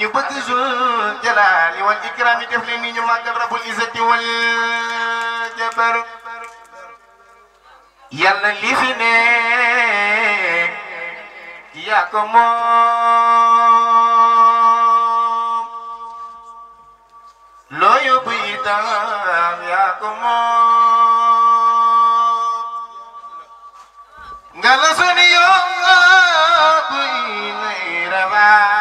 ñu bëgg Zul Jalaali wal Ikraam def leen ni ñu màggal Rabbul Izzati wal Jabar yàlla li fi nekk yaa ko moom loo yóbbu itam yaa ko moom nga la soni yóbbu nay rabaa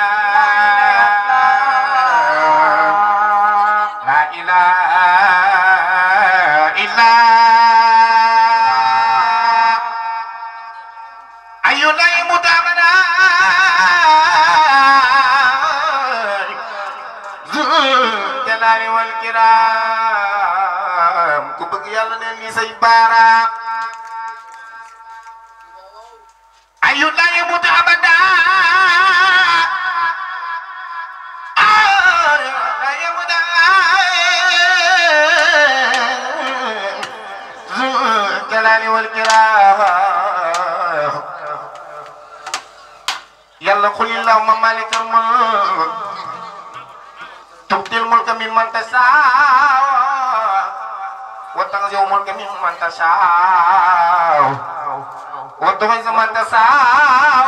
ku bëgg yàlla ne ni say baaraam ayu la yamut abada la yamut jalali wal kiram yàlla qul allahumma malikal mulk tu'til mulka mimman tashaa وتنزع الملك ممن تشاء وتعز من تشاء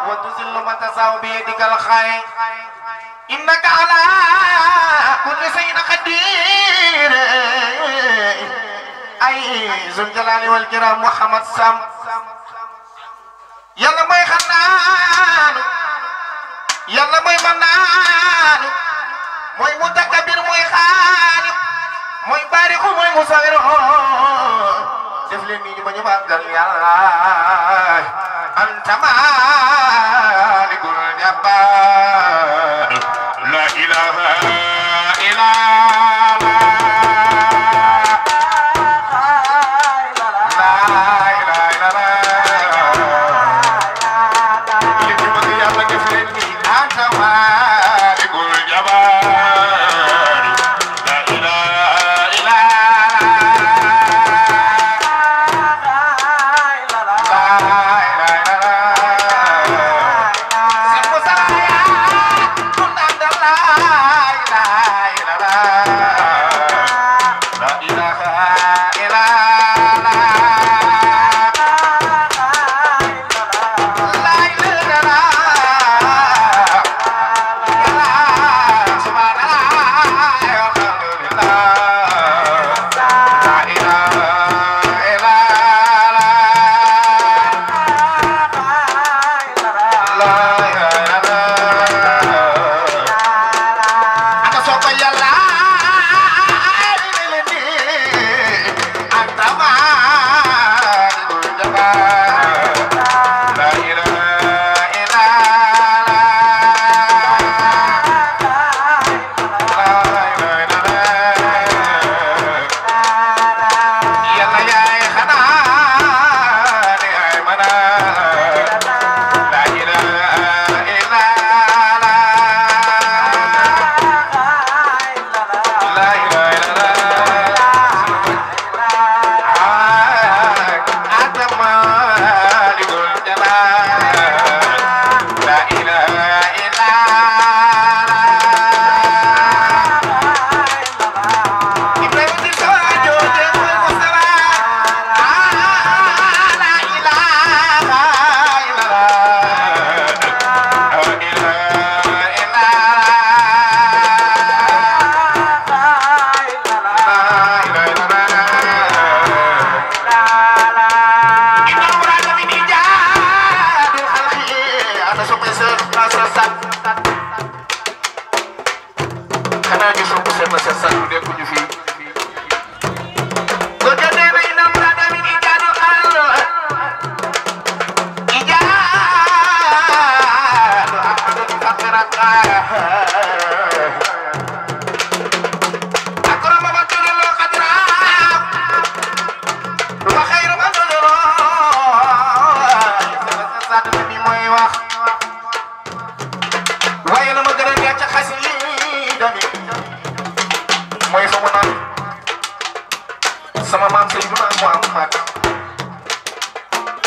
وتذل من تشاء بيدك الخير إنك على كل شيء قدير أي ذو الجلال والكرام محمد سام يلا ما يخنان يلا ما يمنان موي متكبر موي خالق mooy baariku mooy musawir def leen nii ñu bañ a màggal yàlla anta maalikul jabbaar la ilaha illa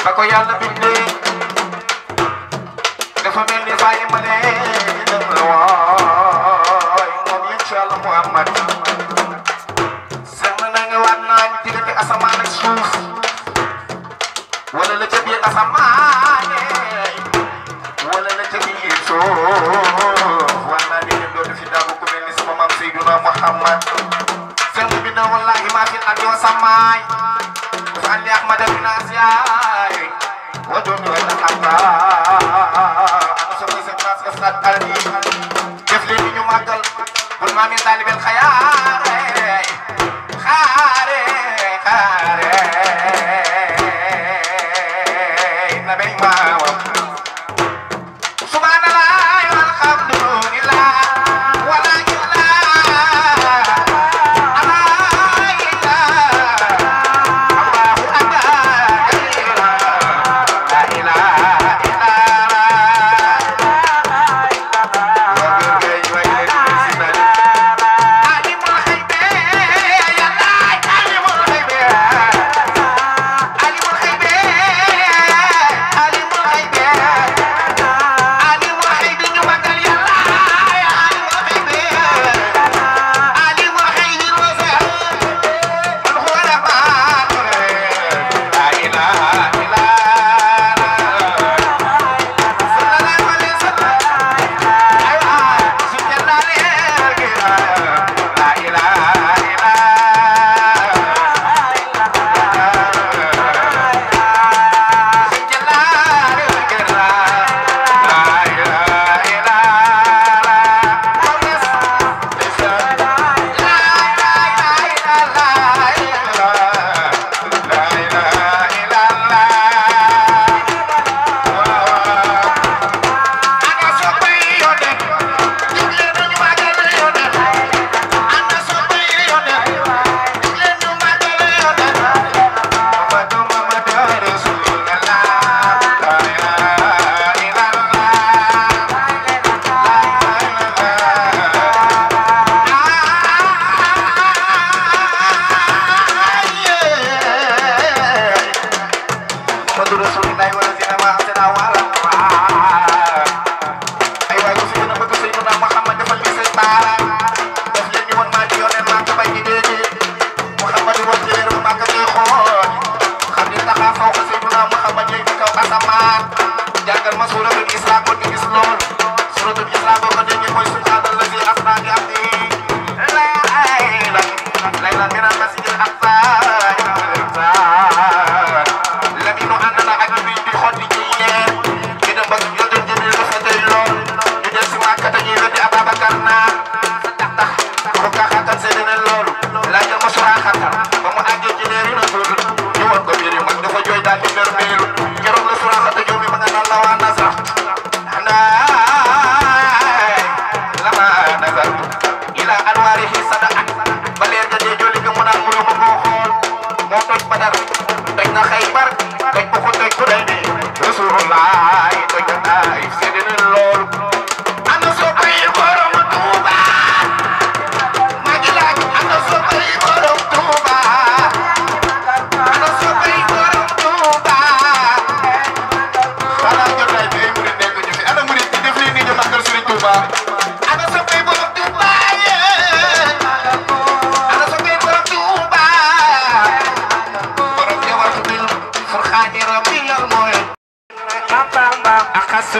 bako yàlla bindee dafa mel ni bàyyi ma ne waay moom yàlla Muhammad sama na nga waat naa ni diggante asamaan ak suuf wala la ca biir asamaan wala la ca biir suuf war naa ni dem dootu fi daagu ku mel ni sama maam Seydina Muhammad sama bi na wallahi maa fi andi wa samaay fa andi Ahmad bin Asiyaay wa doomi wa taxata ana sama sa classe ka sat aldi def leen ni ñu màggal bul maa min taalibel xayaare xaare xaare na bay maawa subhanallah walhamdulillah wala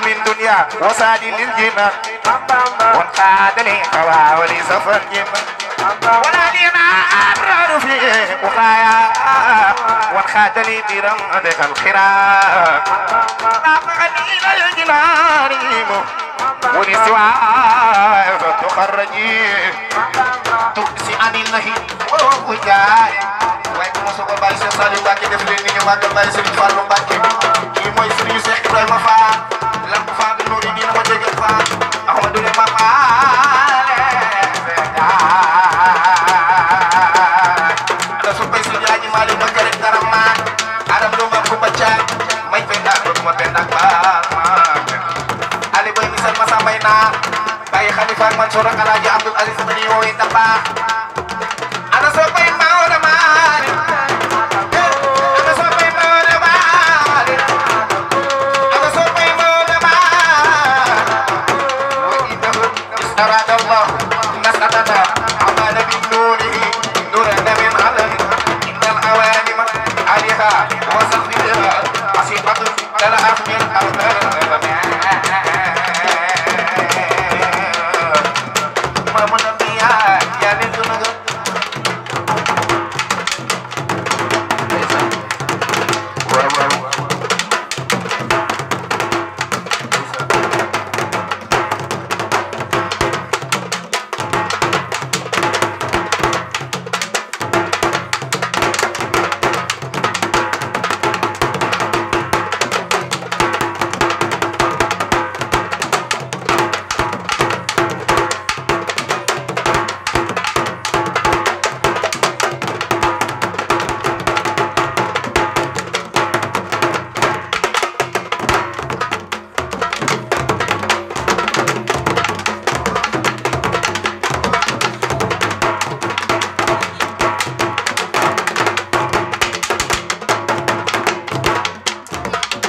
من دنيا وساد للجنة وانقاد لي قوا ولي سفر جنة ولا لنا أبرر في وقايا وانقاد لي درم دخل الخيرات نافعني إلى الجنان ولي سواء تخرجي تؤسي عن الله وجاي ويكم سوق باي سالي باكي دفليني نيما باي سيري فالو باكي كي موي سيري شيخ ابراهيم فال لام فال نوري دين ما جيغل فال احمد لي ما فال ada supay si jaaji mali do kere karaman adam do ma ko bacca may penda do ma penda ba ali boy misal masamay na bay khalifa mansur alaji abdul aziz bani woy taba ada supay mawda mali ada supay mawda mali زاد الله نسبنا عمل بنوره نور نبي علم إن العوالم عليها وسخرها عصيبة تلأف من أرض ما منبيها يا بنت نجم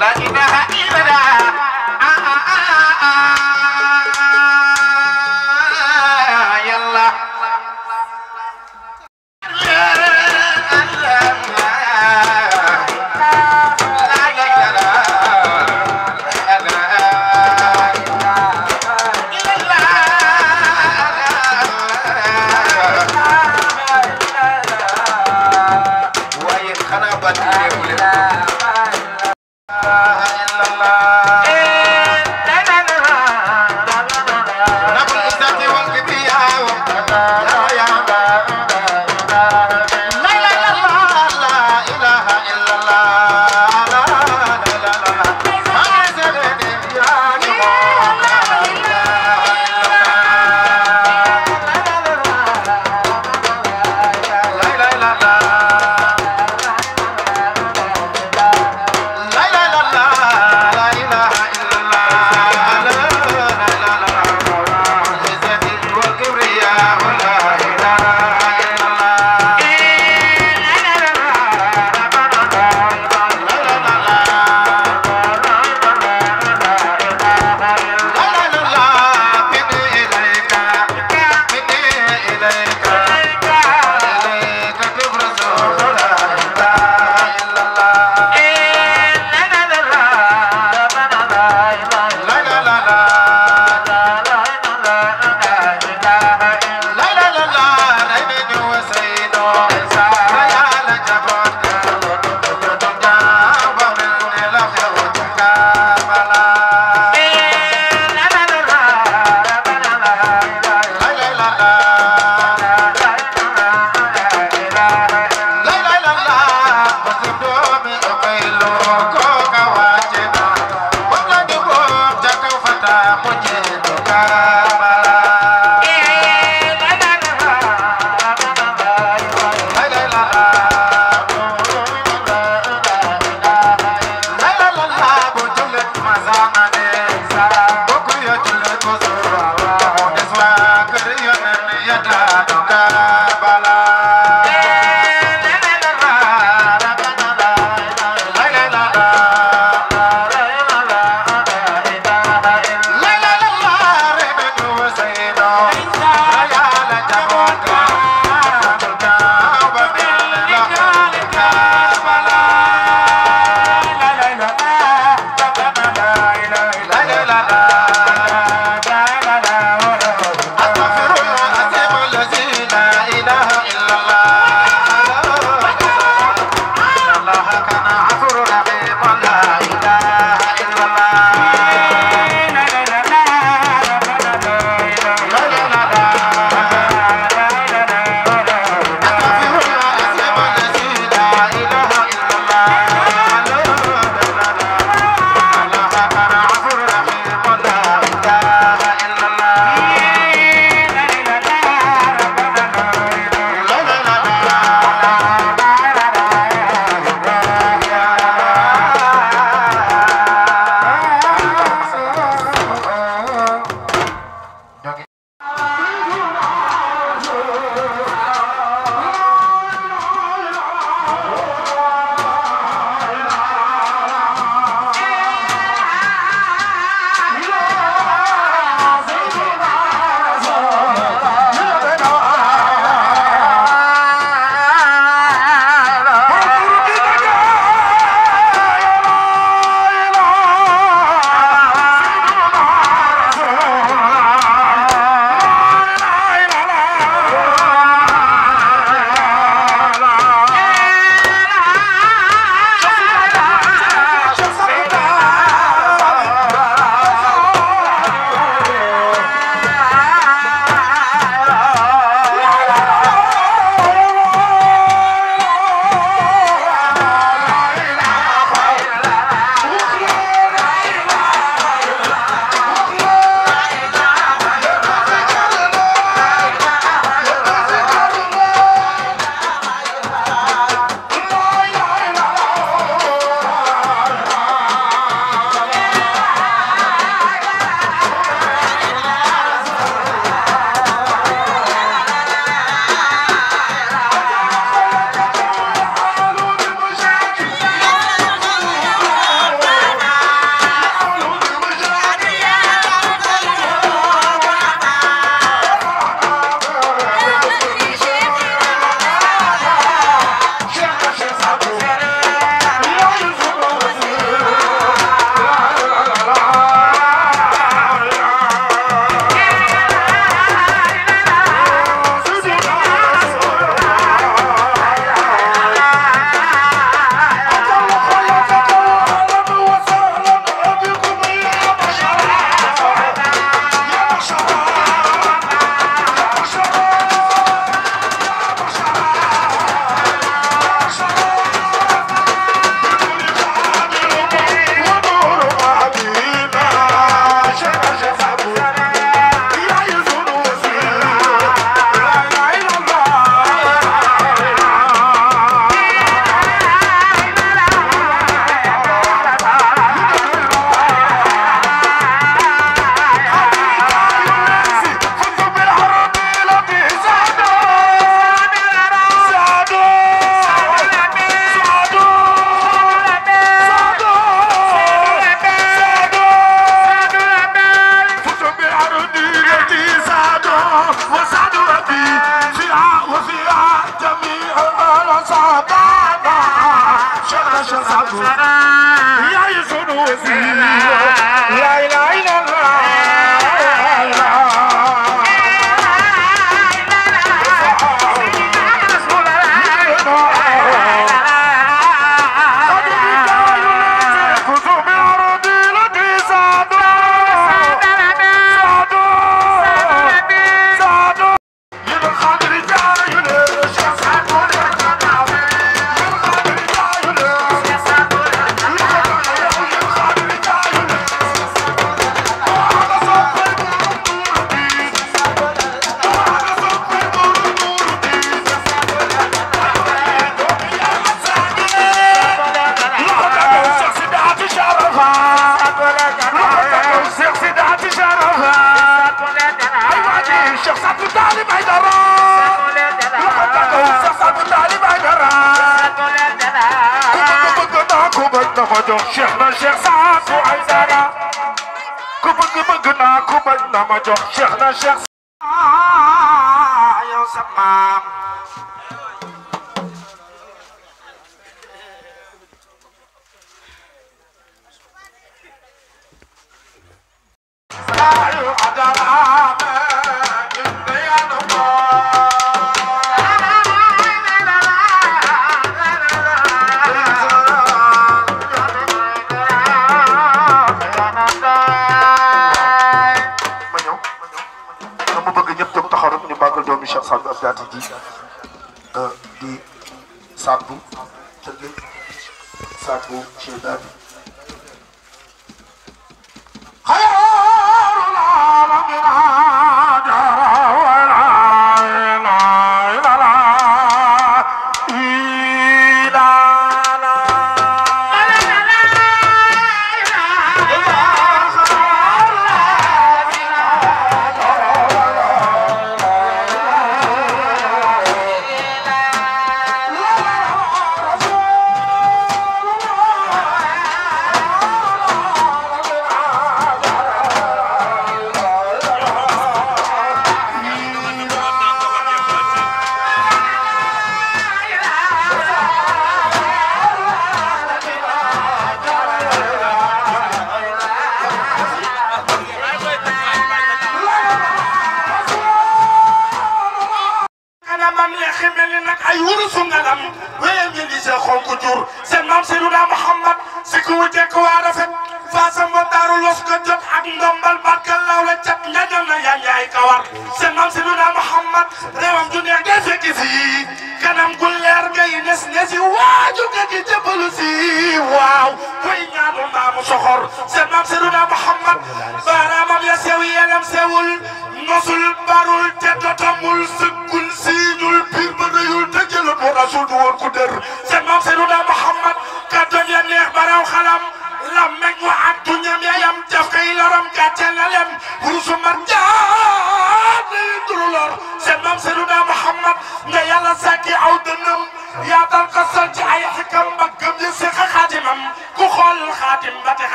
لا إله إلا الله يلا سعد ربي فيها وفيها جميع الأصحابنا شيخنا شيخ سعد يا يزن وزير لا إله إلا الله شيخنا شيخ سعد وعيدنا كبقنا كبقنا ما جو شيخنا شيخ يا سمام Cheikh Saad Bou Abdou ji di Saad Bou tëgg Saad Bou Cheikh Daadi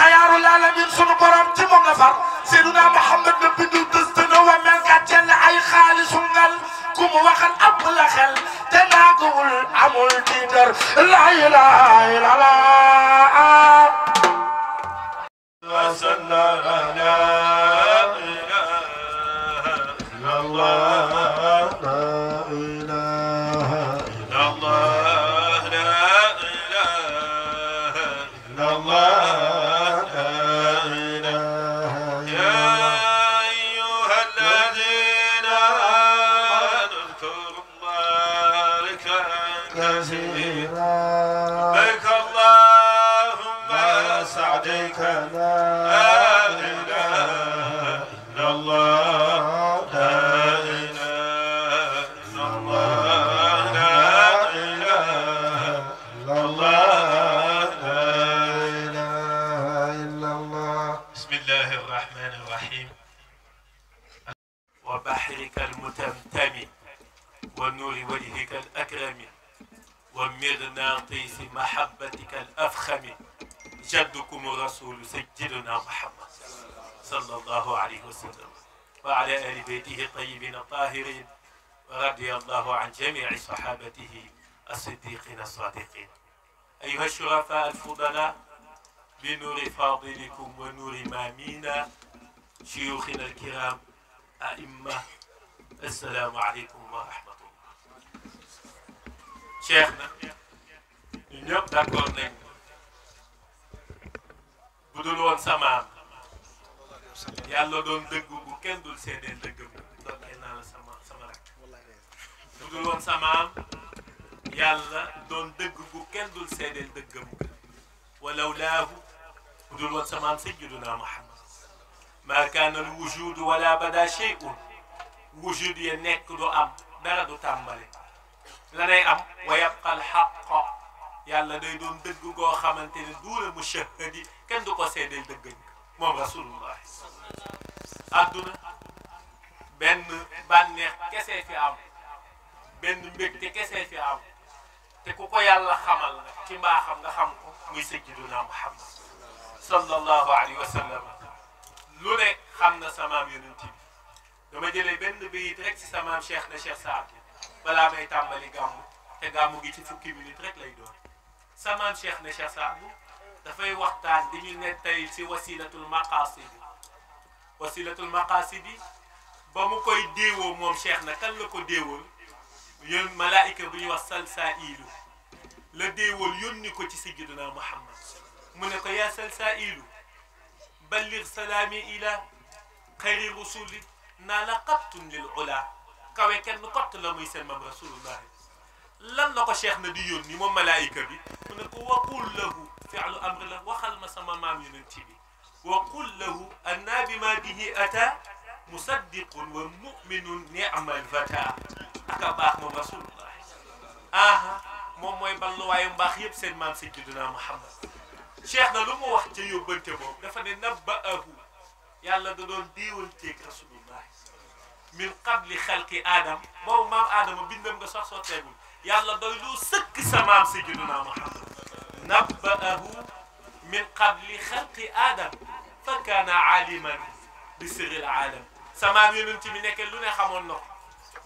xayrul aalamiin بحرك المتمتم ونور وجهك الأكرم ومغناطيس محبتك الأفخم جدكم الرسول سيدنا محمد صلى الله عليه وسلم وعلى آل بيته الطيبين الطاهرين ورضي الله عن جميع صحابته الصديقين الصادقين. أيها الشرفاء الفضلاء بنور فاضلكم ونور مامينا شيوخنا الكرام أئمة السلام عليكم ورحمة الله. شيخنا ñëpp d'accord nañ bu dul woon samaam yàlla doon dëgg bu kenn dul seedeel dëggam doon ay naa la sama rek bu dul woon samaam yàlla doon dëgg bu kenn dul seedeel dëggam walaw laahu bu dul woon samaam sayyiduna Muhammad ma kaana al wujud wala bada shay'un wujud ya nekk du am dara du tàmbale lanay am wa yabqa al haqq yàlla day doon dëgg goo xamante ne duula mushahadi kenn du ko seedeel dëggañ moom rasulullah. adduna benn bànneex kese fi am benn mbégte kese fi am te ku ko yàlla xamal nag ci mbaaxam nga xam ko muy sayyiduna Muhammad sallallahu alayhi wa sallam. lu ne xam na samaam yonent bi dama jëlee benn bayit rek ci samaam cheikh na cheikh Saad balaa may tàmbali gàmmu te gàmmu gi ci fukki minute rek lay doon. samaam cheikh na cheikh Saad dafay waxtaan di ñu nettali ci wasilatul maqasidi wasilatul maqasidi ba mu koy déewoo moom cheikh na kan la ko déewool yoon malaayika bu ñuy wax salsailu la déewool yónni ko ci sayyidina Muhammad mu ne ko yaa salsailu balligh salaami ila xayri rusuli naa la qattun lil ula kawe kenn kott la muy seen mam rasulullahi lan la ko cheikh na di yónni moom malaayika bi mu ne ko waqul lahu fi'lu amri la waxal ma sama maam yonent bi waqul lahu anna bima bihi ata musaddiqun wa mu'minun ni'mal fata aka baax moom rasulullahi aha moom mooy balluwaayu mbaax yëpp seen maam sayyidina Muhammad. cheikh na lu mu wax ca yóbbante boobu dafa ne nabba'ahu yàlla da doon déewanteeg rasulullah min qabli xalqi aadam boobu maam aadama bindam nga sax sotteegul yàlla doy lu sëkk sa maam sayyidina Muhammad. nabba'ahu min qabli xalqi aadam fa kaana aaliman bi sirril aalam sa maam yonent bi nekke lu ne xamoon na ko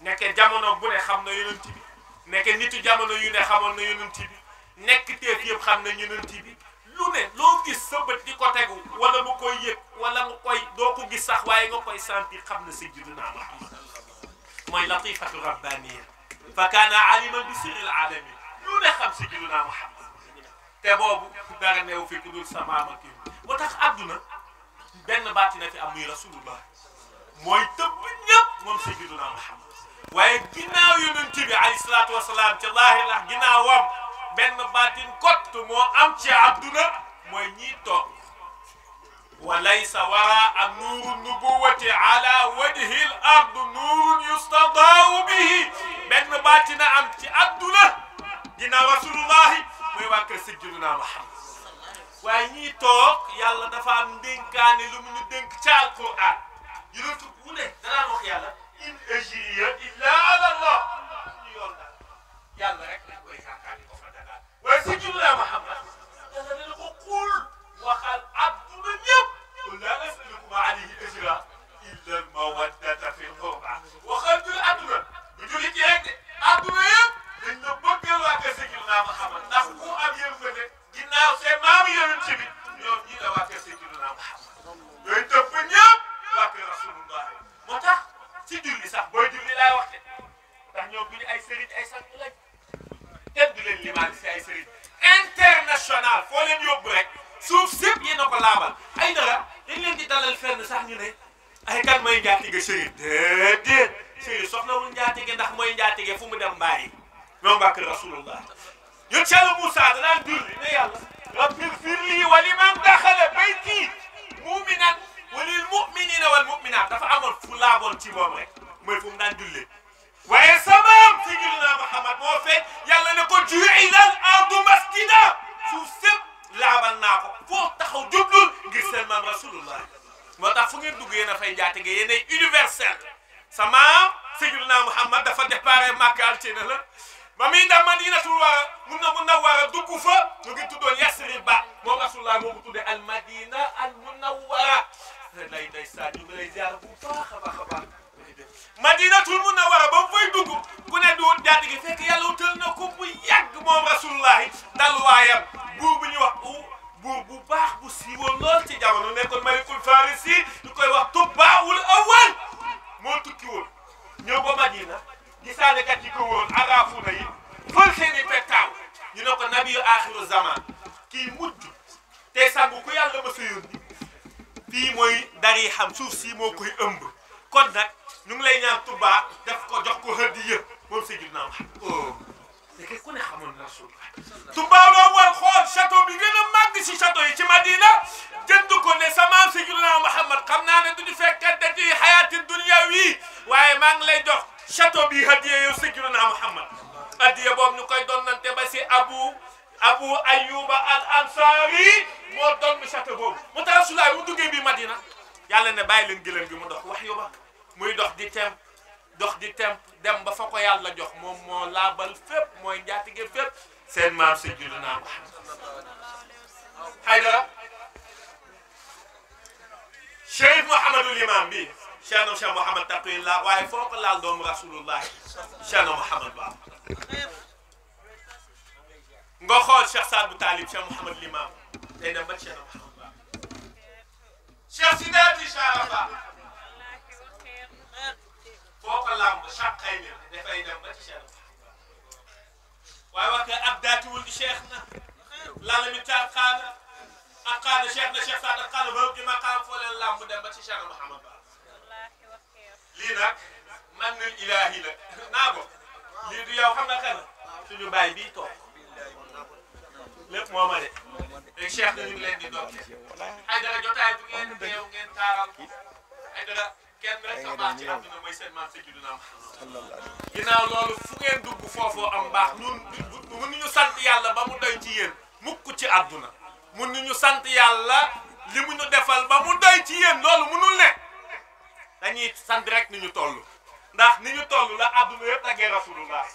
nekke jamono bu ne xam na yonent bi nekke nitu jamono yu ne xamoon na yonent bi nekk teef yëpp xam na yonent bi lu ne loo gis sa bët di ko tegu wala mu koy yëg wala nga koy doo ko gis sax waaye nga koy sentir xam na sayyidina Muhammad mooy latifatu rabbaniya fa kaana aliman bi sirril alami lu ne xam sayyidina Muhammad te boobu dara neew fi ku dul sa maam ak moo tax adduna benn baati na fi am muy rasulullah mooy tëbb ñëpp moom sayyidina Muhammad waaye ginnaaw yonent bi alayhi salaatu wasalaam ca zaahir la ginnaawam benn baatin kott moo am ci adduna mooy ñii toog wa laysa waraa nuuru nubuwati ala wajhi l ard nuurun yustadaau bihi benn baatina am ci adduna ginnaaw rasulullahi mooy waa kër sayyidina Muhammad waaye ñii toog yàlla dafa am ndénkaane lu mu ñu dénk ca alquran yonent bu ne danaan wax yàlla in ajriya illa ala allah ñu yoon daal yàlla rek lañ koy yaakaar ko fa dagaan waaye sayyidina Muhammad yàlla dana ko xul waxal adduna ñëpp qul laa as'alukum alayhi ajran illa al mawaddata fi l qurba waxal jul adduna bu julit yi rek de adduna yëpp dañ la bëggal waa kër sayyidina Muhammad ndax ku am yërmande ginnaaw seen maamu yonent bi ñoom ñii la waa kër sayyidina Muhammad doy tëpp ñëpp waa kër rasulullah moo tax ci julli sax booy julli laay wax de ndax ñoom duñu ay sëriñ ay sang lañ kenn du leen limaali si ay sëriñ international foo leen yóbbu rek suuf sépp yéen a ko laabal ay dara dañ leen di dalal fenn sax ñu ne ay kan mooy njaatige sëriñ déedéet sëriñ soxlawul njaatige ndax mooy njaatige fu mu dem bàyyi ñoom waa kër rasulullah yón ci Yàlla Moussa danaan julli ne yàlla rabbi ighfir lii wa liman daxala bayti mu'minan wa lil mu'minina wal mu'minat dafa amoon fu laaboon ci moom rek mooy fu mu daan jullee waaye samaam sayyidina Muhammad moo fekk yàlla ne ko ju'ila al ardu masjida suuf sépp laabal naa ko foo taxaw jublul ngir seen maam rasulullah moo tax fu ngeen dugg yéen a fay njaatige yéen ay universel sa maam Seydina Muhammad dafa déparé Makka altine la ba muy dem Madinatul Munawwara dugg fa ñu ngi tuddoon Yasriba moom Rasulullah moo ko tuddee al Madina al Munawwara day saa ñu ngi lay ziar bu baax a baax a baax Madinatul Munawwara ba mu fay dugg ku ne du jaati gi fekk yàlla wutal na ko bu yàgg moom Rasulullah dalwaayam buur bu ñuy wax buur bu baax bu siiwoon lool ci jamono nekkoon Malikul Farisi ñu koy wax Tubbaawul Awwal moo tukki woon ñëw ba Madina gisaanekat yi ko woon araafuna yi fël seeni pettaaw ñu ne ko nabiyu axiru zaman kii mujj te sangu ku yàlla ma sa yónni fii mooy dari xam suuf si moo koy ëmb kon nag ñu ngi lay ñaan Touba def ko jox ko hadiya moom Seydina Muhammad léegi ku ne xamoon na Rasulullah Touba loo war xool château bi gën a màgg si château yi ci Madina jënd ko ne sama Seydina Muhammad xam naa ne duñu fekkante ci xayaati dunya wi waaye maa ngi lay jox château bi hadiya yow Seydina Muhammad hadiya boobu ñu koy donnante ba si Abu Ayyuba al Ansari moo doon château boobu mu tax Rasulullah mu duggee bi Madina yàlla ne bàyyi leen gëlëm gi mu dox wax yoba muy dox di temp dem ba fa ko yàlla jox moom moo laabal fépp mooy njaatige fépp seen maam Seydina Muhammad Haydara Cheikh Mouhamadul Imam bi Cheikh Mouhamad Taqiyullah waaye foo ko laal doomu Rasulullah Cheikh Mouhamad Ba nga xool Cheikh Saad bu Taalib Cheikh Mouhamadul Imam day dem ba Cheikh Mouhamad Ba Cheikh Sidaati Sharafa foo ko lamb chaqay ni dafay dem ba ci Cheikh waaye wax nga ab daatiwul di Cheikh na lala mi taal xaana ak xaana Cheikh na Cheikh Saad ak xaana ba di maqaam foo leen lamb dem ba ci Cheikh Mouhamad Ba lii nag man nul ilaahi la naa ko lii du yow xam nga kan suñu baay bii toog lépp moo ma de léegi Cheikh na ñu ngi leen di dokke ay dara jotaay bu ngeen teew ngeen taaral ay dara kenn rek sa baax ci àdduna mooy seen maam Seydina Muhammad ginnaaw loolu fu ngeen dugg foofoo am baax ñun mënuñu sant yàlla ba mu doy ci yéen mukk ci àdduna mënuñu sant yàlla li mu ñu defal ba mu doy ci yéen loolu mënul ne dañuy sant rek ni ñu toll ndax ni ñu toll la àdduna yëpp tagee Rasulullah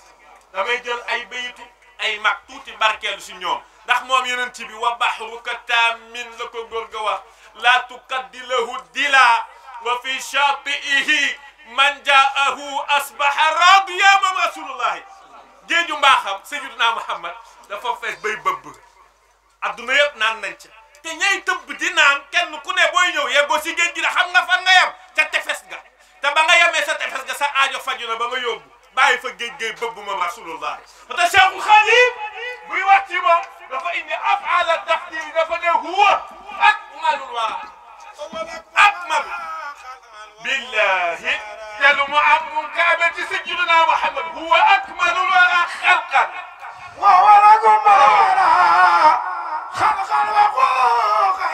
damay jël ay bayitu ay mag tuuti barkeelu si ñoom ndax moom yonent bi wa bahruka taamin la ko góor ga wax laa tukaddi lahu dila wa fi shaati'ihi man jaahu asbaha radiya moom Rasulullah géeju mbaaxam Seydina Muhammad dafa fees bay bëbb adduna yëpp naan nañ ca te ñay tëbb di naan kenn ku ne booy ñëw yeggoo si géej gi da xam nga fan nga yem ca tefes ga te ba nga yemee sa tefes ga sa aajo faju na ba nga yóbbu bàyyi fa géej géej bëbb moom Rasulullah te Cheikhul Khadim buy wax ci moom dafa indi af'ala tafdil dafa ne huwa akmalul wara akmal billahi telu mu am kaaba ci Seydina Muhammad huwa akmalul wara xalqan wa walakum wara xalqan wa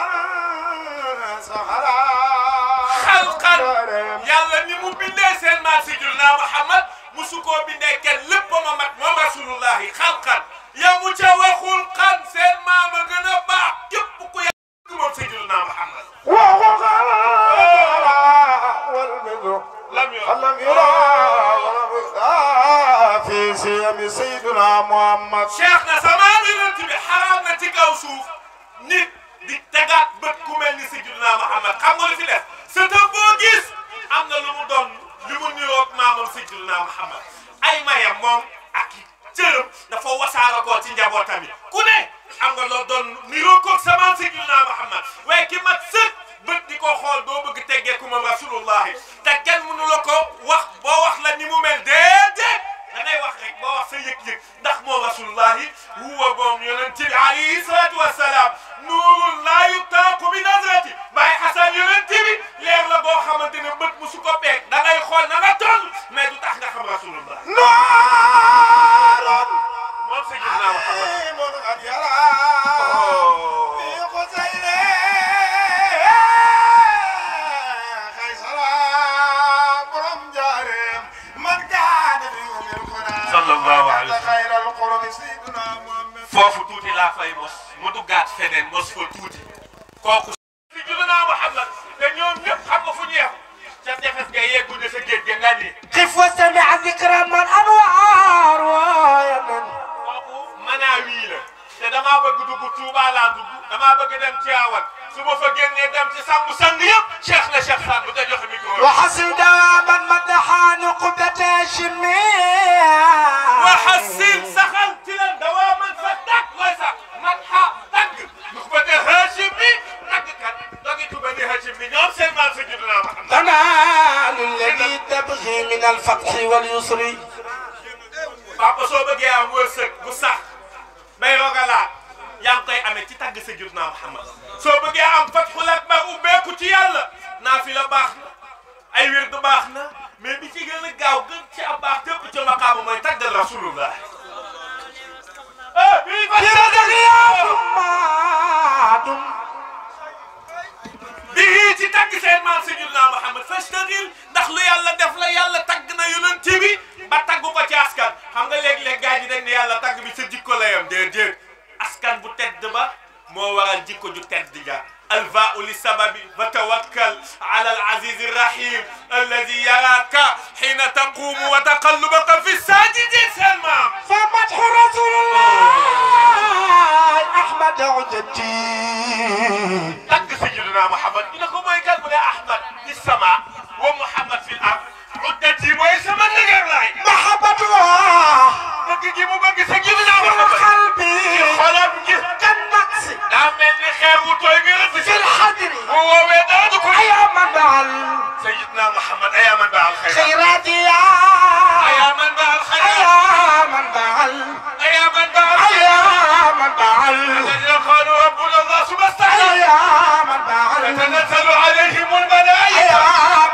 xuuqan saxara xalqan yàlla ni mu bindee seen maam Seydina Muhammad musu koo bindee kenn lépp ma mat moom Rasulullahi xalqan yamu ca waxul xan seen maam a gën a baax képp ku yàgg moom Seydina Muhammad لم يرى في سيم سيدنا محمد شيخنا سمام ينتبه حرام نتي kaw suuf nit di tegaat bët ku mel ni Seydina Muhammad xam nga lu fi def c'est boo gis am na lu mu doon li mu niroog maamam Seydina Muhammad ay mayam moom ak cërëm dafa wasaara ko ci njabootam yi ku ne am nga loo doon niroog koog sama Seydina Muhammad waaye ki mat sëkk bët di ko xool doo bëgg teggee ku moom Rasulullahi te kenn mënu la ko wax boo wax la ni mu mel déedéet da ngay wax rek boo wax sa yëg-yëg ndax moom Rasulullahi huwa boom yonent bi alayhi salaatu wassalaam nuurun laa yutaaku bi nazrati Baay Xasan yonent bi leer la boo xamante ne bët musu ko peeg da ngay xool na nga toll mais du tax nga xam Rasulullah نار moom Seydina Muhammad قد يرى في قصير خيسرى برم جارم من كان في يوم القرآن صلى الله عليه وسلم خير القرب سيدنا محمد foofu tuuti laa fay mos mu duggaat feneen mos fa tuuti kooku Seydina Muhammad te ñoom ñëpp xam nga fu ñu yem ca tefes ga yegguñu sa géej ga nga dugg damaa bëgg dem Tiwaawan su ma fa génnee dem ci sangu sang yëpp Cheikh na Cheikh Saad bu te joxe micro وحصل دواما مدحا نقبة شميع وحصل سخن تلا دواما فتك ويسا مدحا تك نقبة هاشمي تك كان لقيت بني هاشمي نعم سيما سجدنا محمد تنال الذي تبغي من الفتح واليسر papa soo bëggee am wërsëg bu sax bay rogalaat yaa ngi koy amee ci tagg Sayyidina Muhammad soo bëggee am fatxul akbar ubbeeku ci yàlla naafila baax na ay wird baax na mais bi ci gën a gaaw gën ci ab baax tépp ci maqaama mooy taggal rasulullah bii ci tagg seen maam Sayyidina Muhammad fastagil ndax lu yàlla def la yàlla tagg na yonent bi ba tagg ko ci askan xam nga léeg-léeg gars yi dañ ne yàlla tagg bi sa jikko la yam déedéet askan bu tedd ba moo waral jikko ju tedd ja alvaau li sababi fa tawakkal ala al aziz rahim alladi yaraka xiina taqumu wa taqallubaka fi sajidin seen maam fa madhu rasulullah ahmad ujati tagg Sayyidina Muhammad ñu ne ko mooy kan mu ne ahmad fi sama wa muhammad fi l ard uddati mooy sama ndëgër laay mahabbatu bëgg gi mu bëgg Sayyidina Muhammad qalbi ci xolam gi kan naqsi daa mel ni xeer wu tooy nga rëdd في الحضر bu woowee dara du ko يا من بعل Sayyidina Muhammad ayaa man baal xayraat خيراتي يا ayaa man baal xayraat يا من بعل ayaa man baal يا من بعل الذين قالوا ربنا الله ثم استحيا يا من بعل تتنزل عليهم الملائكة يا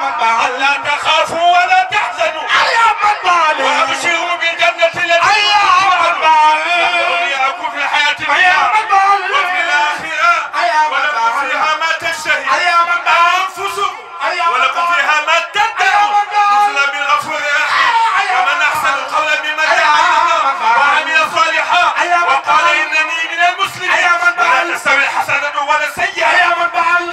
من بعل ألا تخافوا ولا تحزنوا يا من بعل وأبشروا بالجنة التي يا من بعل أولياءكم في الحياة يا الدنيا من بعل وفي الآخرة ولكم فيها ما تشتهي يا من بعل أنفسكم ولكم فيها ما تدعون نزلا بالغفور الرحيم ومن أحسن قولا ممن دعا إلى الله وعمل صالحا وقال إنني من المسلمين ولا تستوي الحسنة ولا السيئة يا من بعل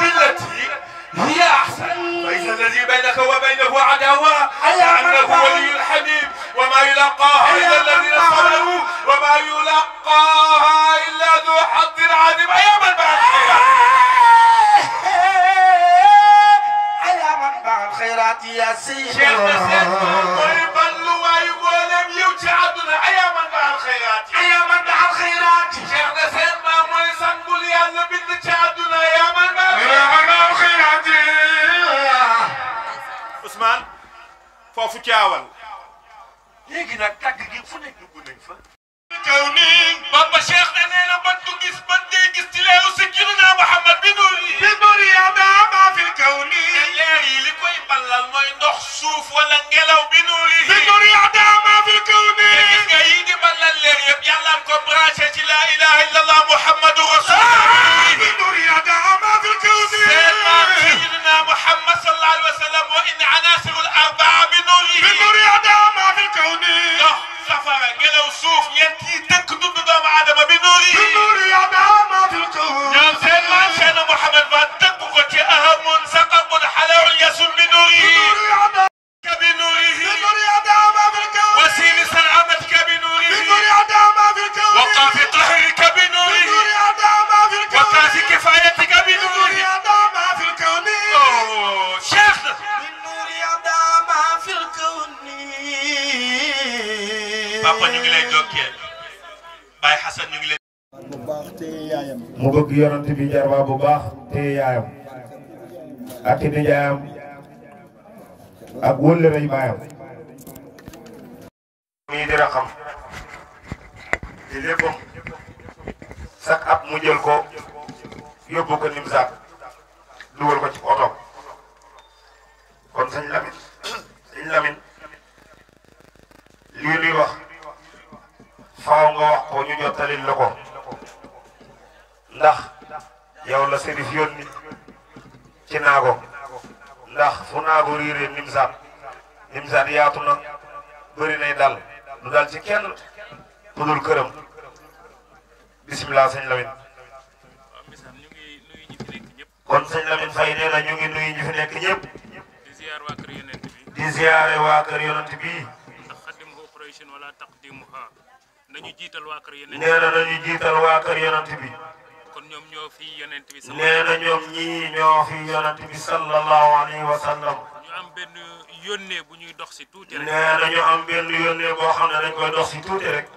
بالتي هي أحسن فإذا الذي بينك وبينه عداوة كأنه ولي حميم وما يلقاها إلا الذين صبروا وما يلقاها إلا ذو حظ عظيم يا من بعد يا من بعل خيراتي يا سيدي شيخ نسيت ويبلوا ويقولم يوجعدنا يا من بعد خيرات يا من بعل خيراتي شيخ نسيت ما موي سنقول يا اللي بدك تعدنا يا من بعد خيرات Ousmane foofu caawal léegi nag tàgg gi fu nekk dugg nañ fa kaw nii Bamba Cheikh ne nee na ban du gis ban day gis ci leeru Sayyidina Muhammad bi nuuri ya daa fil kaw nii te leer yi li koy ballal mooy ndox suuf wala ngelaw bi nuuri ya daa fil kaw nii te gis nga yi di ballal leer yëpp yàlla ko branché ci la ilaha illallah Muhammadu rasulullah bi nuuri ya daa fil kaw nii Sayyidina Muhammad sallallahu alayhi wa sallam wa in anasir al arbaa bi nuuri ya daa fil kaw nii ndox safara ngelaw suuf ñeent yi tënk dund doomu aadama bi nuuri ya daa fil kaw ñoom seen maam Seydina Muhammad ba tënk ko ci ahamun saqabun halawun yasun bi nuuri وسيل سلامتك بنوره وقاف قهرك بنوره وكاف كفايتك بنوره شيخنا بالنور يا داما في الكون papa ñu ngi lay dokkeel Baye Hassan ñu ngi lay mu bëgg yonent bi jarba bu baax te yaayam ak nijaayam ak wëllërey baayam mii dina xam te léppam chaque at mu jël ko yóbbu ko Nimzaat dugal ko ci oto kon sëñ Lamine lii nuy wax faaw nga wax ko ñu jottalil la ko ndax yow la Serif yónni ci naago ndax fu naago riiree Nimzaat yaatu na bëri nay dal du dal ci kenn ku dul këram bisimilah sëñ Lamine kon sëñ Lamine Faye nee na ñu ngi nuyu ñi fi nekk ñëpp di ziyaare waa kër yonent bi nañu jiital waa kër yonent nee na nañu jiital waa kër yonent bi kon ñoom ñoo fi yonent bi nee na ñoom ñii ñoo fi yonent bi sallallahu alayhi wa sallam ñu am benn yónnee bu ñuy dox si tuuti rek nee na ñu am benn yónnee boo xam ne dañ koy dox si tuuti rek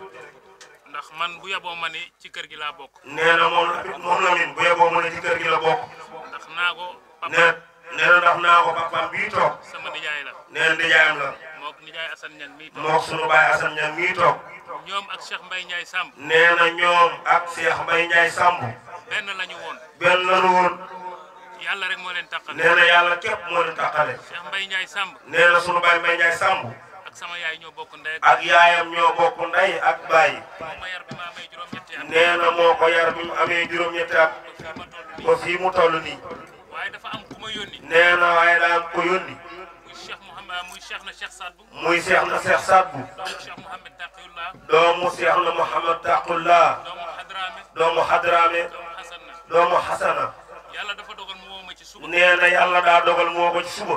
ndax man bu yaboo ma ne ci kër gi laa bokk nee na moom Lamine bu yeboo mu ne ci kër gi la bokk ndax naa ko nee na ndax naa ko papaam bii toog sama nijaay la nee na nijaayam la mook nijaay Assane Niang mii toog mook sunu baay Assane Niang mii toog ñoom ak Cheikh Mbaye Ndiaye Samb nee na ñoom ak Cheikh Mbaye Ndiaye Samb benn lañu woon benn lanu woon yàlla rek moo leen tàqale nee na yàlla képp moo leen tàqale Cheikh Mbaye Ndiaye Samb nee na sunu baay Mbaye Ndiaye Samb ak sama yaay ñoo bokk ndey ak yaayam ñoo bokk ndey ak baay ma yar bi ma amee juróom-ñetti at nee na moo ko yar bi mu amee juróom-ñetti at ba fii mu toll nii waaye dafa am ku ma yónni nee na waaye daa am ko yónni muy Cheikh Mouhamed muy Cheikh na Cheikh Sadbu muy Cheikh na Cheikh Sadbu doomu Cheikh Mouhamed Taqiyullah doomu Cheikh na Mouhamed Taqullah doomu Hadrame doomu Hadrame doomu Hasan na doomu Hasana yàlla dafa dogal mu woo ma ci suba nee na yàlla daa dogal moo ko ci suba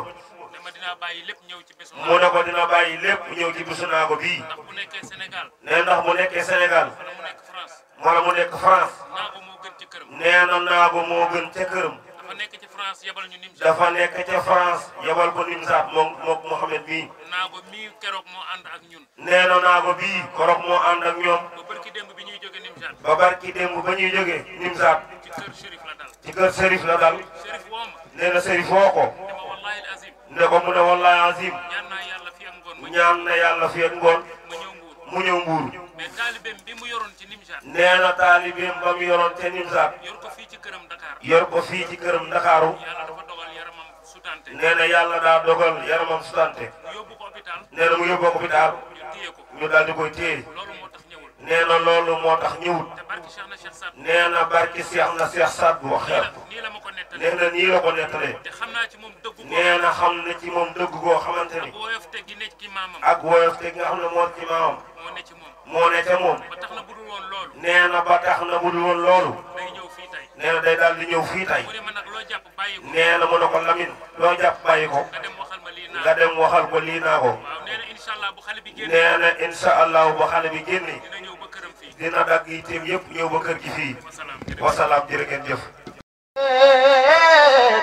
ne ma dinaa bàyyi lépp ñëw ci bésu mu ne ko dina bàyyi lépp ñëw ci bisu naago bii ndax bu nekkee Sénégal nee ndax mu nekkee Sénégal wala mu nekk France wala mu nekk France naago moo gën ci këram nee na naago moo gën ca këram dafa nekk ci France yabal ñu nim dafa nekk ca France yabal ko Nimsaat moom Mouhamed mii naago mii keroog moo ànd ak ñun nee na naago bii korog moo ànd ak ñoom ba barki démb bi ñuy jóge Nimsaat ba barki démb ba ñuy jógee Nimsaat ci kër Chérif la dal ci kër Serif la dal Chérif woo ma nee na Serif woo ko dama wallahi al azim ne ko mu ne wallahi azim ñaan naa yàlla fi ak ngoon ma ñaan na yàlla fi ak ngoon ma ñëw Mbuur mu ñëw Mbuur mais taalibeem bi mu yoroon ci Nimsaat nee na taalibeem ba mu yoroon te Nimsaat yor ko fii ci këram Dakar yor ko fii ci këram Ndakaaru yàlla dafa dogal yaramam sutante nee na yàlla daa dogal yaramam sutante yóbbu ko hôpital nee na mu yóbboo ko hôpital ñu téye ko ñu daal di koy téye loolu moo tax ñëwul nee na loolu moo tax ñëwut te barki Cheikh na Cheikh Sadbu nee na barki Cheikh na Cheikh Sadbu wax nii la ma ko nettali nee na nii la ko nettalee te xam naa ci moom dëggu ko nee na xam ne ci moom dëgg goo xamante ni ak woyof te gi nekk ci maamam ak woyof te gi nga xam ne moo ci maamam moo ne ci moom moo ne ca moom ba tax na budul woon loolu nee na ba tax na bu dul woon loolu day ñëw fii tey nee na day daal di ñëw fii tey mu ne ma nag loo jàpp bàyyi ko nee na mu ne ko Lamine loo jàpp bàyyi ko nga dem waxal ma lii nga naa dem waxal ko lii naa ko waaw nee na incha allah bu xale bi génn nee na incha allahu ba xale bi génne dina ñëw ba këram fii dina dagg yitteem yëpp ñëw ba kër gi fii wasalaam wasalaam jërë ngeen jëf.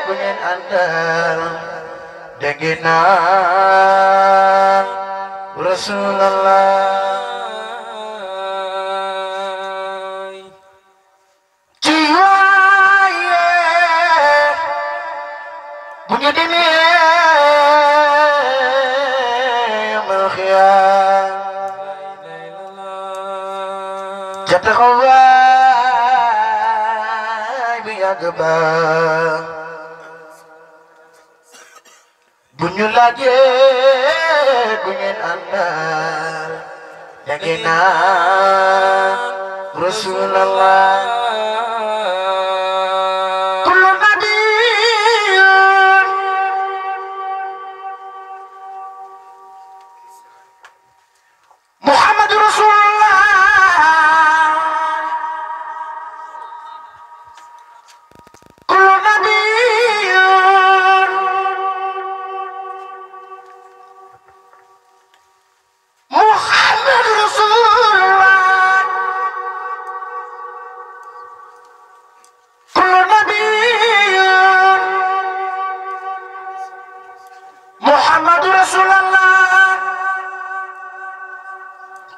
bu ngeen àndal dégg naa Rasulallah ci waaye bu ñu demee yamal xiyaam ca taxawaay bi yàgg ba bu ñu laajee bu ngeen àndal da ngeen naan Rasulallah kullu nabiyyun Muhammadu Rasulullah kullu nabiyyun Muhammadu Rasulullah kullu nabiyyun Muhammadu Rasulullah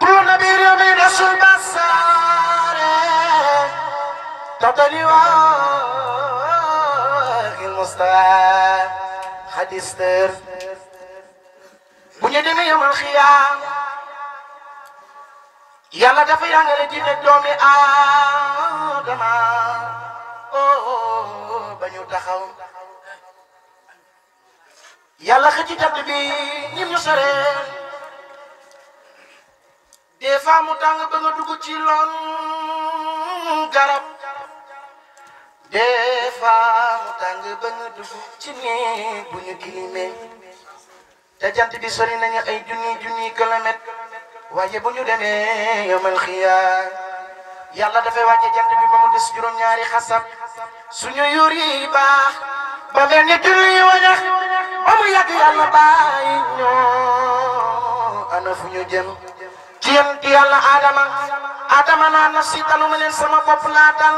kullu nabiyyun min rasul basare tadaliwa Mustafa hadis ter bu ñu demee yomal xiyaam yàlla dafa yàngale dina doomi aadama ba ñu taxaw yàlla xëcc jant bi ñim ñu sore des fois mu tàng ba nga dugg ci loon garab des fois mu tàng ba nga dugg ci néeg bu ñu kilimee te jant bi sori nañu ay junni kilomètre waaye bu ñu demee yomal xiyaam yàlla dafay wàcce jant bi ba mu des juróom-ñaari xasab suñu yuur yi baax ba mel ni julli wañax ba mu yàgg yàlla bàyyi ñoo ana fu ñu jëm ci yàlla Adama naan na si talu ma leen sama bopp laa dal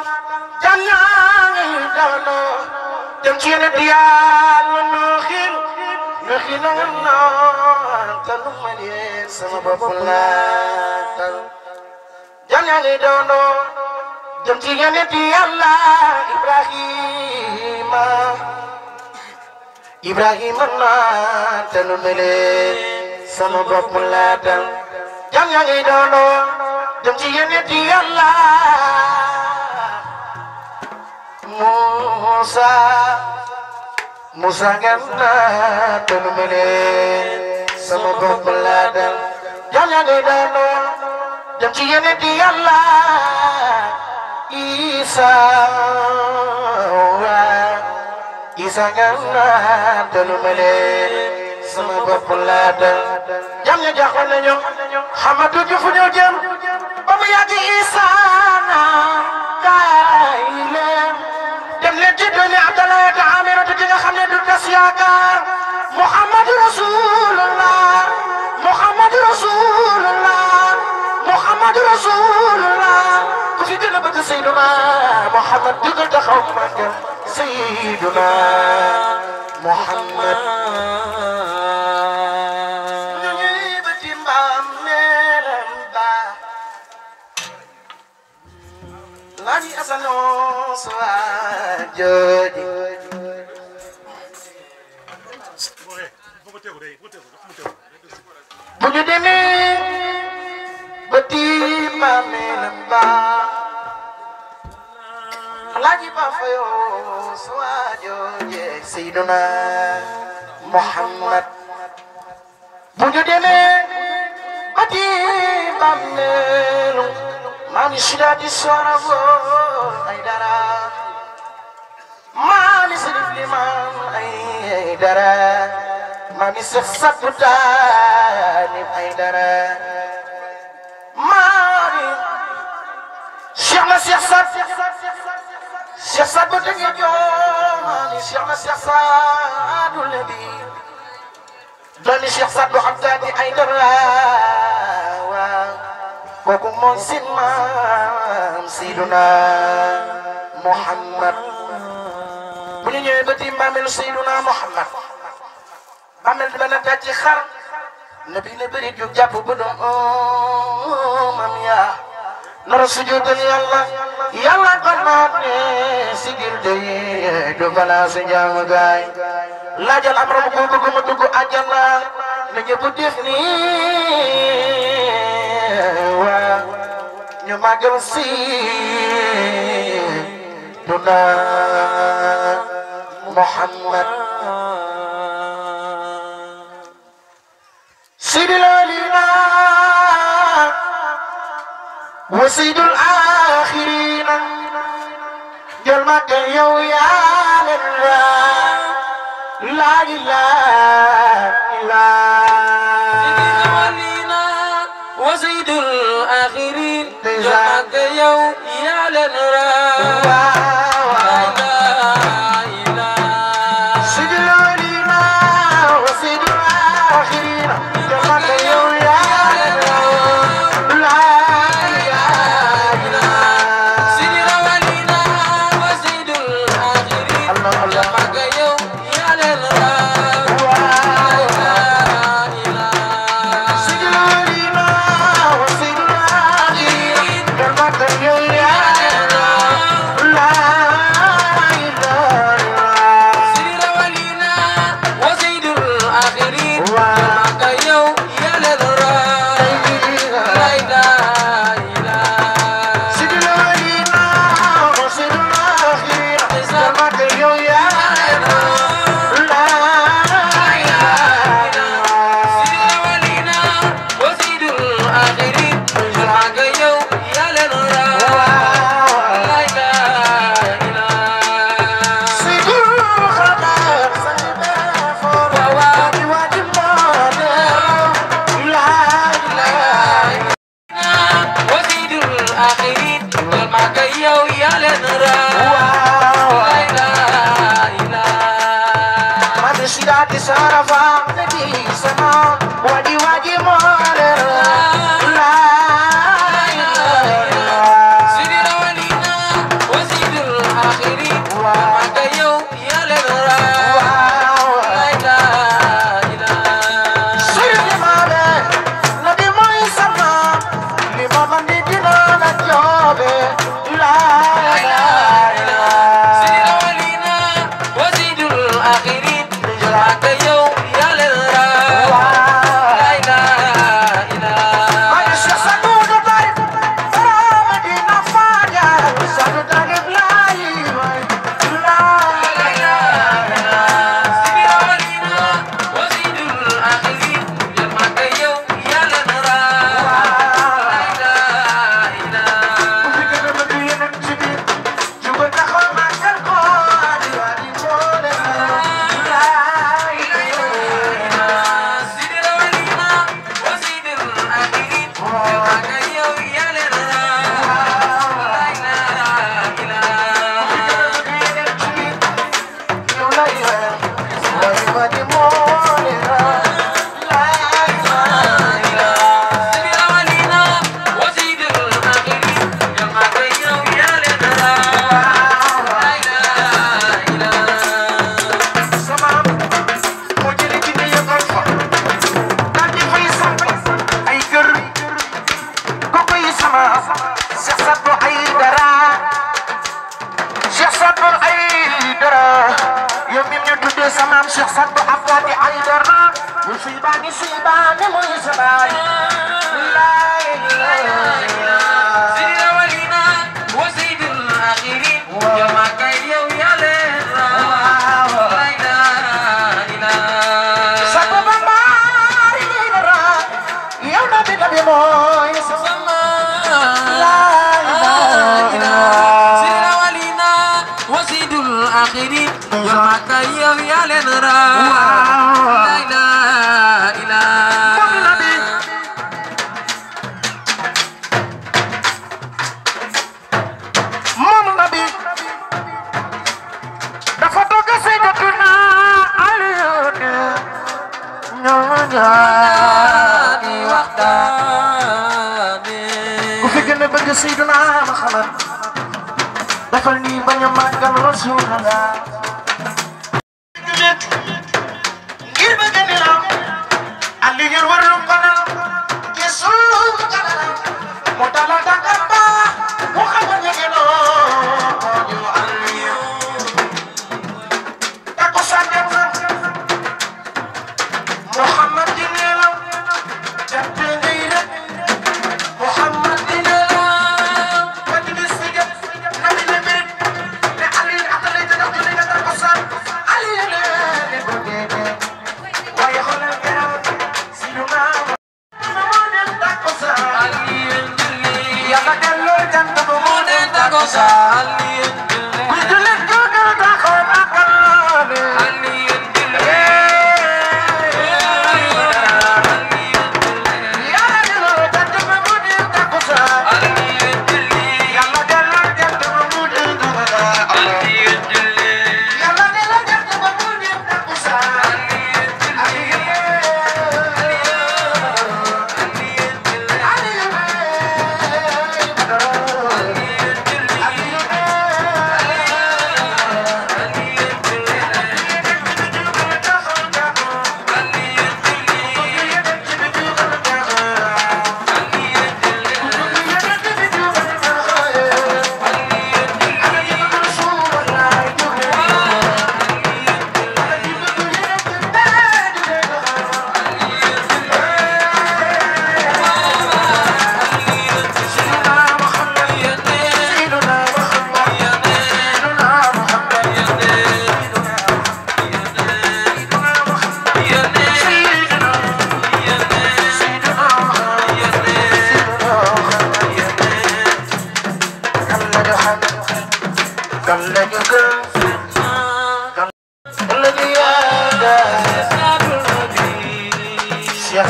jaan yaa ngi dawloo dem ci yéen di yàlla nooxil na naan talu ma leen sama bopp laa dal jaan yaa ngi dawloo dem ci yéen di yàlla Ibrahima naan talu ma leen sama bopp laa dal jaan yaa ngi dawloo dem ci yéen di yàlla Musa ganna tanu mele sama bopp laa dal jaan yaa ngi dawloo dem ci yéen di yàlla Isa ganna tanu mele sama bopp laa dal jam ña jaaxoon nañu xamatu ju fu ñu jëm ba mu yàgg Isa na kaay leen dem leen ci doomi Abdallah te Aminata ji nga xam ne du tas yaakaar Muhammadu Rasulullah Muhammadu Rasulullah Muhammadu Rasulullah ku fi gën a bëgg Seyduna Muhammad dugal taxaw màggal Seyduna Muhammad Lani asano swajoji buñu demee bati mamelamba Lani ba fayo swajoji Sayyiduna Muhammad buñu demee bati mamelamba Mami Shirati Sorabo Aidara Mami Sirif Liman Aidara Mami Sirsaputa Aidara Mami Shirma Sirsat Sirsat Butanya Jo Mami Shirma Sirsat Ulabi Dami Sirsat Buhabdati Aidara kooku mooy seen maam Seyduna Muhammad bu ñu ñëwee ba ti maamelu Seyduna Muhammad maamel dina la daj ci xar nabi ne bëri jóg jàpp ba doon mam yaa nara sujudal yàlla ko naat ne sigil day do bala sa jaamu gaay laajal am rabu ko bëgg ma dugg àjjana na ñëpp def nii ñu magal Seyduna Muhammad Sayyidul awwalina wa sayyidul akhirina jël magal yow yaa leen la ilaha وسيد الآخرين جمعك يوم يعلن سيد الأولين وسيد الآخرين جمعك يوم يعلن سيد الأولين وسيد الآخرين جمعك يوم يعلن Shirati Sarafa, Nadi Sama, Wadi Wadi Mora, La Sayyidina Muhammad dafal ni bañ a màggal Rasulullah ngir bëgg ni la ali ngir waru ko na Yesu kana mo dala Dakar ba mo xamal ni no ñu ali ta ko sande Muhammad dinela jatte ngay rek Muhammad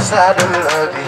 Sadul Nabi,